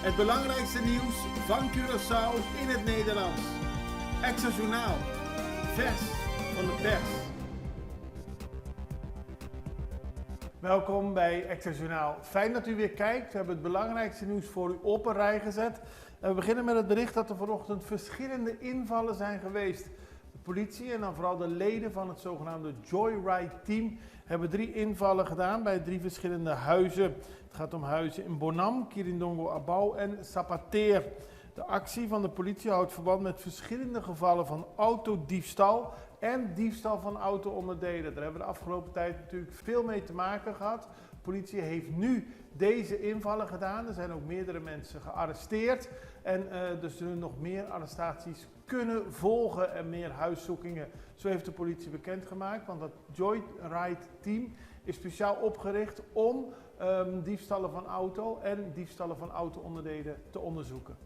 Het belangrijkste nieuws van Curaçao in het Nederlands. Extra Journaal. Vers van de pers. Welkom bij Extra Journaal. Fijn dat u weer kijkt. We hebben het belangrijkste nieuws voor u op een rij gezet. En we beginnen met het bericht dat er vanochtend verschillende invallen zijn geweest. De politie en dan vooral de leden van het zogenaamde Joyride Team hebben 3 invallen gedaan bij 3 verschillende huizen. Het gaat om huizen in Bonam, Quirindongo Abau en Sapateer. De actie van de politie houdt verband met verschillende gevallen van autodiefstal en diefstal van auto-onderdelen. Daar hebben we de afgelopen tijd natuurlijk veel mee te maken gehad. De politie heeft nu deze invallen gedaan. Er zijn ook meerdere mensen gearresteerd. En dus er nog meer arrestaties kunnen volgen en meer huiszoekingen. Zo heeft de politie bekendgemaakt, want dat Joyride Team is speciaal opgericht om diefstallen van auto en diefstallen van auto-onderdelen te onderzoeken.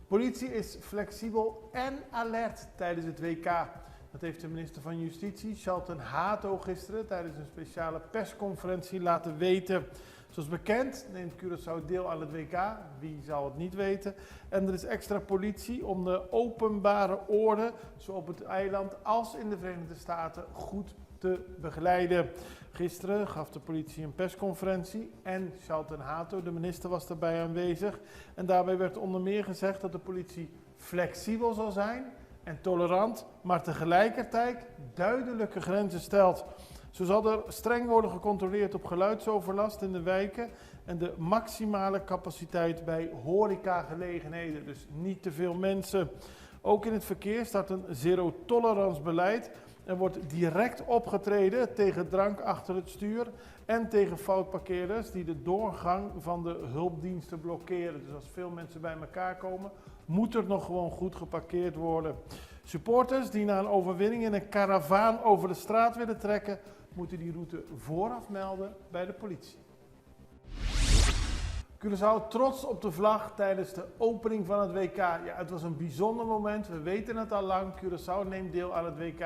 Politie is flexibel en alert tijdens het WK. Dat heeft de minister van Justitie, Shelton Hato, gisteren tijdens een speciale persconferentie laten weten. Zoals bekend neemt Curaçao deel aan het WK, wie zou het niet weten. En er is extra politie om de openbare orde, zo op het eiland als in de Verenigde Staten, goed te begeleiden. Gisteren gaf de politie een persconferentie en Shelton Hato, de minister, was daarbij aanwezig. En daarbij werd onder meer gezegd dat de politie flexibel zal zijn en tolerant, maar tegelijkertijd duidelijke grenzen stelt. Zo zal er streng worden gecontroleerd op geluidsoverlast in de wijken en de maximale capaciteit bij horecagelegenheden, dus niet te veel mensen. Ook in het verkeer staat een zero-tolerance beleid. Er wordt direct opgetreden tegen drank achter het stuur en tegen foutparkeerders die de doorgang van de hulpdiensten blokkeren. Dus als veel mensen bij elkaar komen, moet er nog gewoon goed geparkeerd worden. Supporters die na een overwinning in een karavaan over de straat willen trekken, moeten die route vooraf melden bij de politie. Curaçao trots op de vlag tijdens de opening van het WK. Ja, het was een bijzonder moment. We weten het al lang. Curaçao neemt deel aan het WK.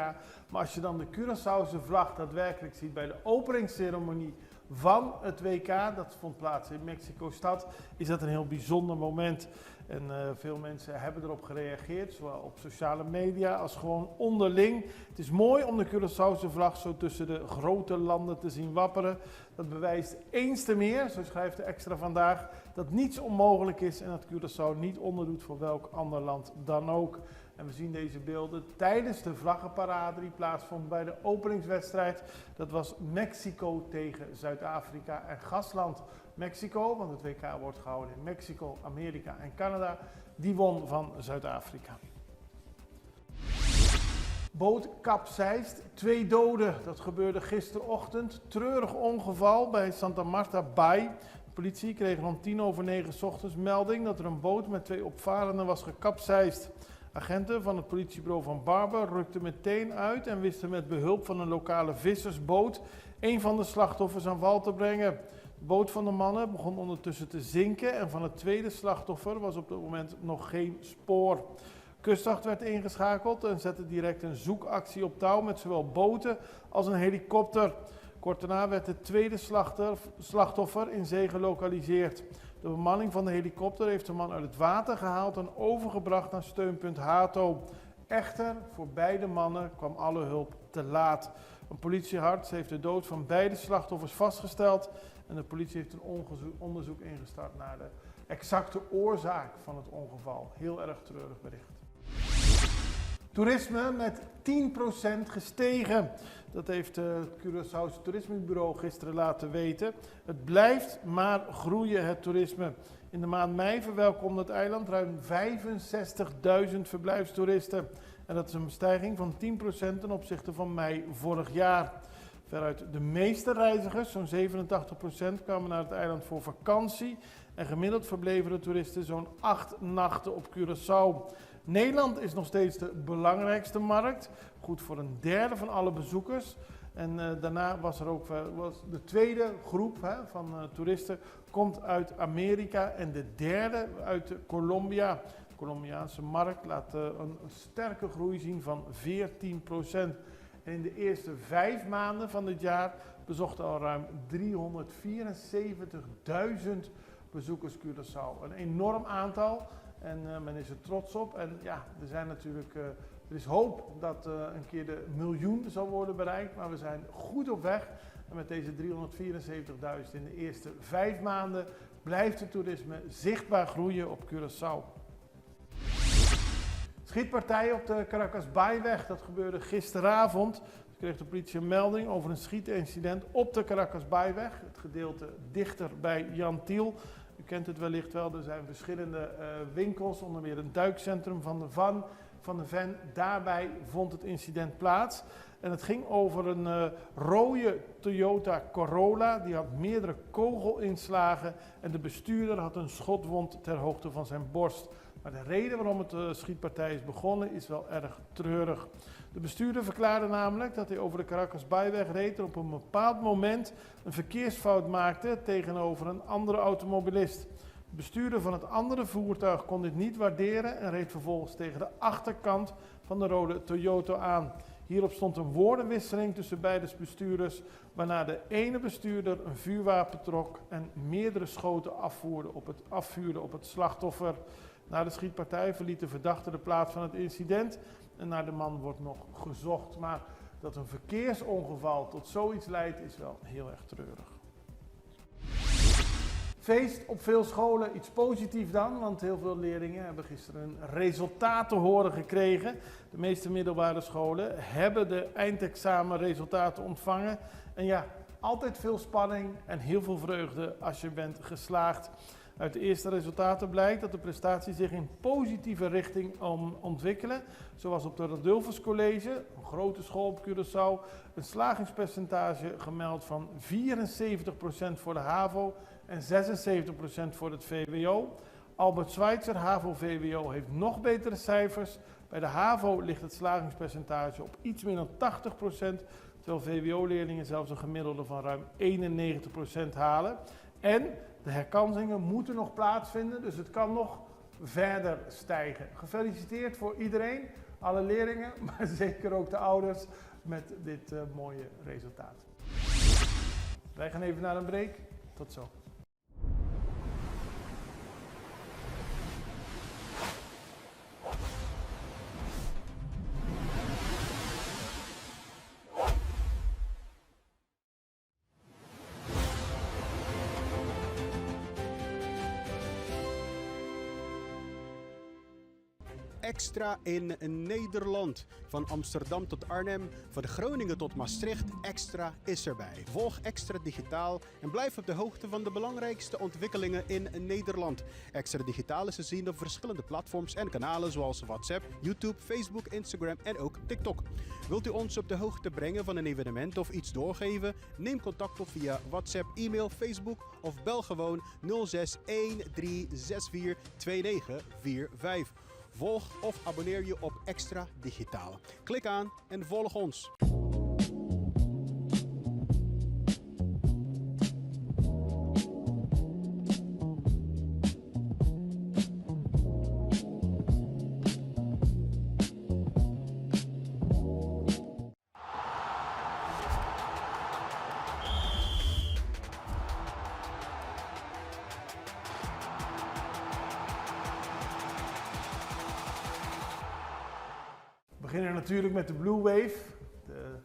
Maar als je dan de Curaçaose vlag daadwerkelijk ziet bij de openingsceremonie van het WK, dat vond plaats in Mexico-stad, is dat een heel bijzonder moment. En veel mensen hebben erop gereageerd, zowel op sociale media als gewoon onderling. Het is mooi om de Curaçaose vlag zo tussen de grote landen te zien wapperen. Dat bewijst eens te meer, zo schrijft de Extra vandaag, dat niets onmogelijk is en dat Curaçao niet onderdoet voor welk ander land dan ook. En we zien deze beelden tijdens de vlaggenparade die plaatsvond bij de openingswedstrijd. Dat was Mexico tegen Zuid-Afrika en gastland Mexico, want het WK wordt gehouden in Mexico, Amerika en Canada. Die won van Zuid-Afrika. Boot kapseist, 2 doden. Dat gebeurde gisterochtend. Treurig ongeval bij Santa Marta Bay. De politie kreeg om 9:10 's ochtends melding dat er een boot met 2 opvarenden was gekapseist. Agenten van het politiebureau van Barber rukten meteen uit en wisten met behulp van een lokale vissersboot een van de slachtoffers aan wal te brengen. De boot van de mannen begon ondertussen te zinken en van het tweede slachtoffer was op dat moment nog geen spoor. Kustwacht werd ingeschakeld en zette direct een zoekactie op touw met zowel boten als een helikopter. Kort daarna werd het tweede slachtoffer in zee gelokaliseerd. De bemanning van de helikopter heeft de man uit het water gehaald en overgebracht naar steunpunt Hato. Echter, voor beide mannen kwam alle hulp te laat. Een politiearts heeft de dood van beide slachtoffers vastgesteld en de politie heeft een onderzoek ingestart naar de exacte oorzaak van het ongeval. Heel erg treurig bericht. Toerisme met 10% gestegen. Dat heeft het Curaçaose Toerismebureau gisteren laten weten. Het blijft maar groeien, het toerisme. In de maand mei verwelkomde het eiland ruim 65.000 verblijfstoeristen. En dat is een stijging van 10% ten opzichte van mei vorig jaar. Veruit de meeste reizigers, zo'n 87%, kwamen naar het eiland voor vakantie. En gemiddeld verbleven de toeristen zo'n 8 nachten op Curaçao. Nederland is nog steeds de belangrijkste markt, goed voor een derde van alle bezoekers. En daarna was de tweede groep van toeristen komt uit Amerika en de derde uit Colombia. De Colombiaanse markt laat een sterke groei zien van 14%. En in de eerste 5 maanden van dit jaar bezochten al ruim 374.000 bezoekers Curaçao. Een enorm aantal en men is er trots op. En ja, er is hoop dat een keer de miljoen zal worden bereikt, maar we zijn goed op weg. En met deze 374.000 in de eerste 5 maanden blijft het toerisme zichtbaar groeien op Curaçao. Schietpartij op de Caracas Baaiweg, dat gebeurde gisteravond. Toen kreeg de politie een melding over een schietincident op de Caracas Baaiweg. Het gedeelte dichter bij Jan Tiel. U kent het wellicht wel, er zijn verschillende winkels, onder meer een duikcentrum van de Ven. Daarbij vond het incident plaats. En het ging over een rode Toyota Corolla. Die had meerdere kogelinslagen en de bestuurder had een schotwond ter hoogte van zijn borst. Maar de reden waarom het schietpartij is begonnen is wel erg treurig. De bestuurder verklaarde namelijk dat hij over de Caracas Baaiweg reed en op een bepaald moment een verkeersfout maakte tegenover een andere automobilist. De bestuurder van het andere voertuig kon dit niet waarderen en reed vervolgens tegen de achterkant van de rode Toyota aan. Hierop stond een woordenwisseling tussen beide bestuurders, waarna de ene bestuurder een vuurwapen trok en meerdere schoten afvuurde op het slachtoffer. Na de schietpartij verliet de verdachte de plaats van het incident en naar de man wordt nog gezocht. Maar dat een verkeersongeval tot zoiets leidt is wel heel erg treurig. Feest op veel scholen, iets positiefs dan, want heel veel leerlingen hebben gisteren een resultaat te horen gekregen. De meeste middelbare scholen hebben de eindexamenresultaten ontvangen. En ja, altijd veel spanning en heel veel vreugde als je bent geslaagd. Uit de eerste resultaten blijkt dat de prestaties zich in positieve richting ontwikkelen. Zoals op de Radulfus College, een grote school op Curaçao, een slagingspercentage gemeld van 74% voor de HAVO en 76% voor het VWO. Albert Schweitzer, HAVO-VWO, heeft nog betere cijfers. Bij de HAVO ligt het slagingspercentage op iets meer dan 80%, terwijl VWO-leerlingen zelfs een gemiddelde van ruim 91% halen. En de herkansingen moeten nog plaatsvinden, dus het kan nog verder stijgen. Gefeliciteerd voor iedereen, alle leerlingen, maar zeker ook de ouders met dit mooie resultaat. Wij gaan even naar een break. Tot zo. Extra in Nederland. Van Amsterdam tot Arnhem, van Groningen tot Maastricht, Extra is erbij. Volg Extra digitaal en blijf op de hoogte van de belangrijkste ontwikkelingen in Nederland. Extra digitaal is te zien op verschillende platforms en kanalen zoals WhatsApp, YouTube, Facebook, Instagram en ook TikTok. Wilt u ons op de hoogte brengen van een evenement of iets doorgeven? Neem contact op via WhatsApp, e-mail, Facebook of bel gewoon 06 1364 2945. Volg of abonneer je op Extra Digitaal. Klik aan en volg ons. We beginnen natuurlijk met de Blue Wave. De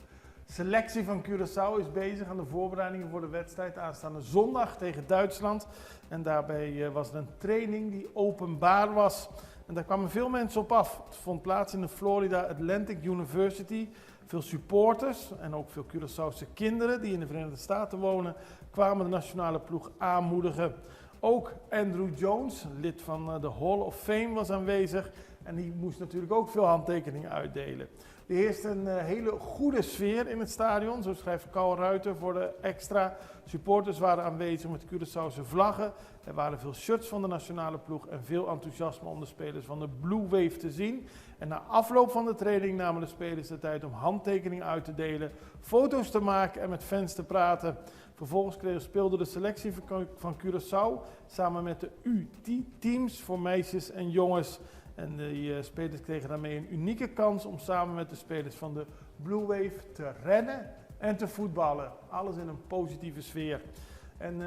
selectie van Curaçao is bezig aan de voorbereidingen voor de wedstrijd aanstaande zondag tegen Duitsland. En daarbij was er een training die openbaar was. En daar kwamen veel mensen op af. Het vond plaats in de Florida Atlantic University. Veel supporters en ook veel Curaçaose kinderen die in de Verenigde Staten wonen, kwamen de nationale ploeg aanmoedigen. Ook Andrew Jones, lid van de Hall of Fame, was aanwezig. En die moest natuurlijk ook veel handtekeningen uitdelen. Er heerst een hele goede sfeer in het stadion, zo schrijft Carl Ruiter voor de Extra. Supporters waren aanwezig met Curaçaose vlaggen. Er waren veel shirts van de nationale ploeg en veel enthousiasme om de spelers van de Blue Wave te zien. En na afloop van de training namen de spelers de tijd om handtekeningen uit te delen, foto's te maken en met fans te praten. Vervolgens speelde de selectie van Curaçao samen met de U-teams voor meisjes en jongens. En die spelers kregen daarmee een unieke kans om samen met de spelers van de Blue Wave te rennen en te voetballen. Alles in een positieve sfeer. En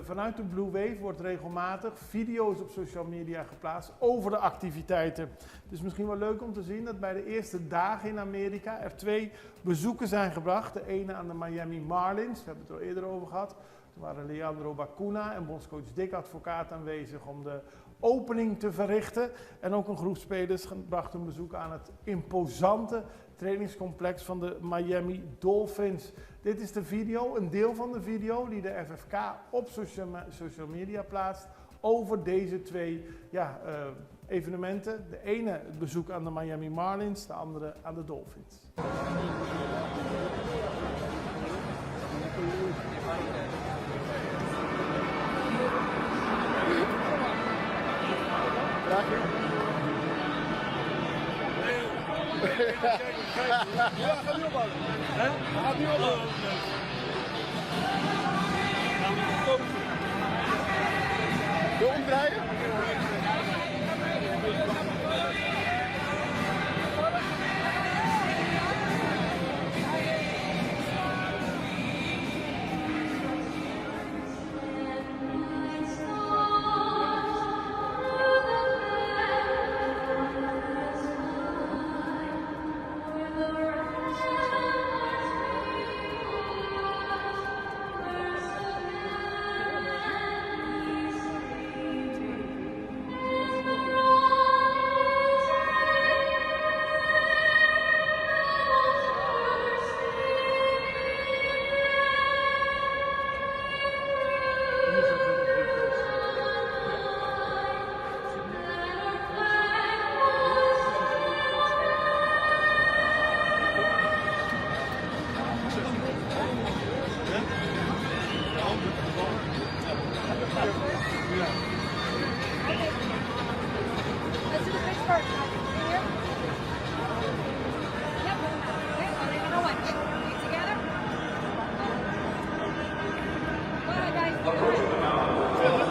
vanuit de Blue Wave wordt regelmatig video's op social media geplaatst over de activiteiten. Het is misschien wel leuk om te zien dat bij de eerste dagen in Amerika er 2 bezoeken zijn gebracht. De ene aan de Miami Marlins, we hebben het er al eerder over gehad. Toen waren Leandro Bacuna en bondscoach Dick Advocaat aanwezig om de opening te verrichten. En ook een groep spelers bracht een bezoek aan het imposante trainingscomplex van de Miami Dolphins. Dit is de video, een deel van de video die de FFK op social media plaatst over deze 2 evenementen. De ene het bezoek aan de Miami Marlins, de andere aan de Dolphins. Ja, gaat niet opbouwen. Gaat niet opbouwen. Wil je omdraaien? Let's do the pitch first. Here. Yep. Okay, another one. Feet together. Go ahead, guys. Let them do the squats and then we'll have a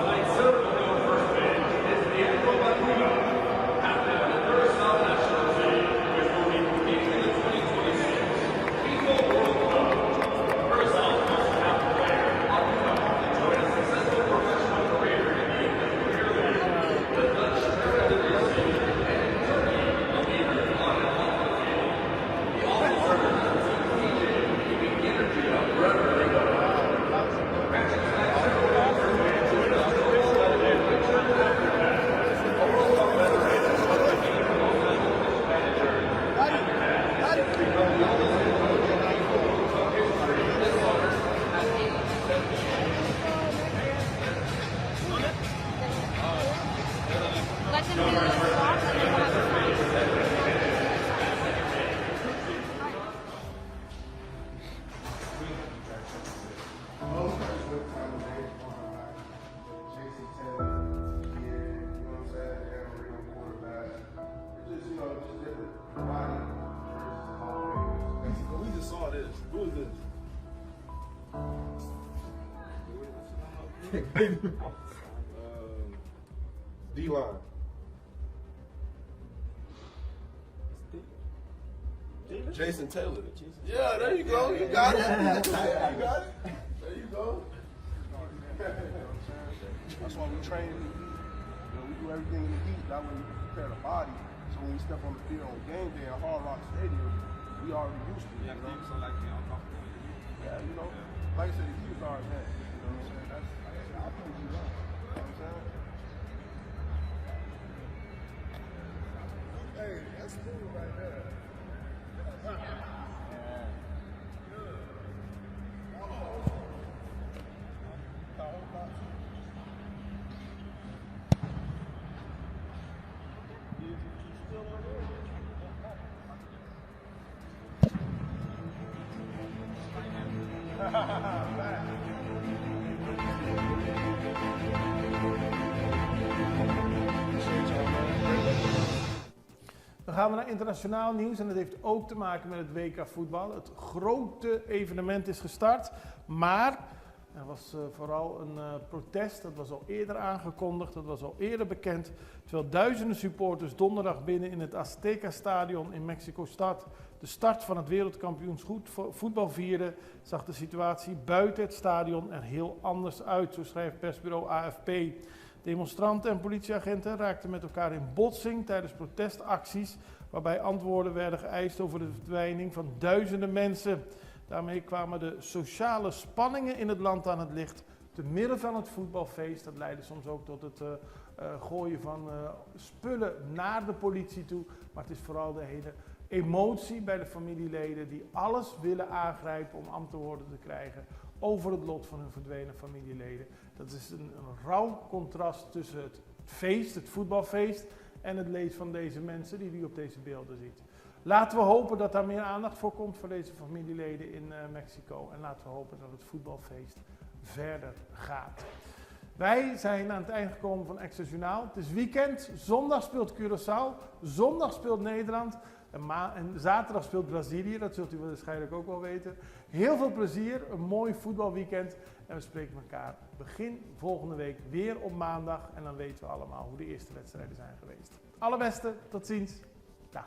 We just saw this. Who is this? D-line. Jason Taylor. Yeah, there you go. You got it. You got it. There you go. That's why we train. We do everything in the heat. That way we can prepare the body. So when we step on the field on game day at Hard Rock Stadium, we already used to it. You know? Yeah, you know, like I said, the heat is our man. You know what I'm saying? That's, I think you know. You know what I'm saying? Hey, that's cool right there. Dan gaan we naar internationaal nieuws en dat heeft ook te maken met het WK voetbal. Het grote evenement is gestart, maar er was vooral een protest. Dat was al eerder aangekondigd, dat was al eerder bekend. Terwijl duizenden supporters donderdag binnen in het Azteca Stadion in Mexico-stad de start van het wereldkampioenschap voetbal vierde, zag de situatie buiten het stadion er heel anders uit, zo schrijft persbureau AFP. Demonstranten en politieagenten raakten met elkaar in botsing tijdens protestacties, waarbij antwoorden werden geëist over de verdwijning van duizenden mensen. Daarmee kwamen de sociale spanningen in het land aan het licht, te midden van het voetbalfeest. Dat leidde soms ook tot het gooien van spullen naar de politie toe, maar het is vooral de hele emotie bij de familieleden die alles willen aangrijpen om antwoorden te krijgen over het lot van hun verdwenen familieleden. Dat is een rauw contrast tussen het feest, het voetbalfeest, en het leed van deze mensen die u op deze beelden ziet. Laten we hopen dat daar meer aandacht voor komt voor deze familieleden in Mexico. En laten we hopen dat het voetbalfeest verder gaat. Wij zijn aan het eind gekomen van Extra Journaal. Het is weekend. Zondag speelt Curaçao. Zondag speelt Nederland. En zaterdag speelt Brazilië. Dat zult u waarschijnlijk ook wel weten. Heel veel plezier. Een mooi voetbalweekend. En we spreken elkaar begin volgende week weer op maandag. En dan weten we allemaal hoe de eerste wedstrijden zijn geweest. Allerbeste. Tot ziens. Dag.